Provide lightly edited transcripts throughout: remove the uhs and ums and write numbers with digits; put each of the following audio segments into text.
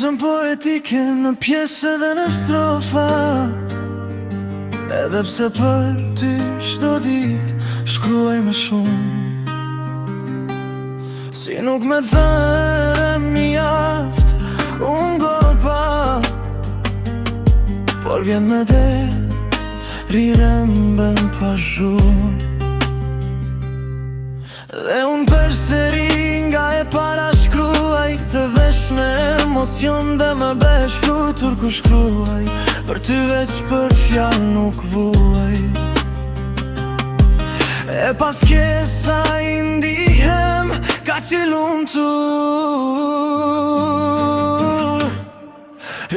Muzën poetike në pjesë dhe në strofa, edhe pse për ty çdo ditë shkruaj më shumë. Si nuk me thëre mjaft unë golpa, por vjen me de riremben pa shumë. Dhe unë përsëri nga e para shkruaj, të vesh me emocion dhe më besh flutur ku shkruaj. Për ty veç për fjallë nuk vuaj, e pas kesa i ndihem ka që lumtur.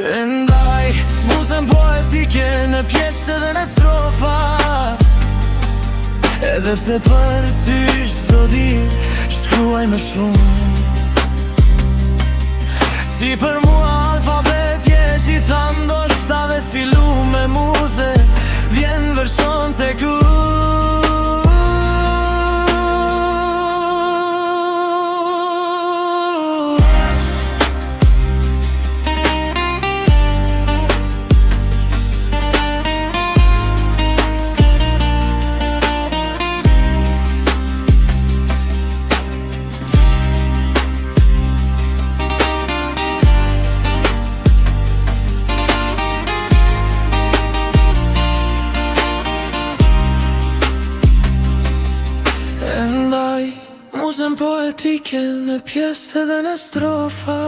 E ndaj muzën poetike në pjesë dhe në strofa, edhe pse për ty çdo ditë shkruaj më shumë. Ti për mua alfabet je gjitha ndoshta, dhe si lume muze vjen vërshon të ku. Muzën poetike në pjesë dhe në strofa,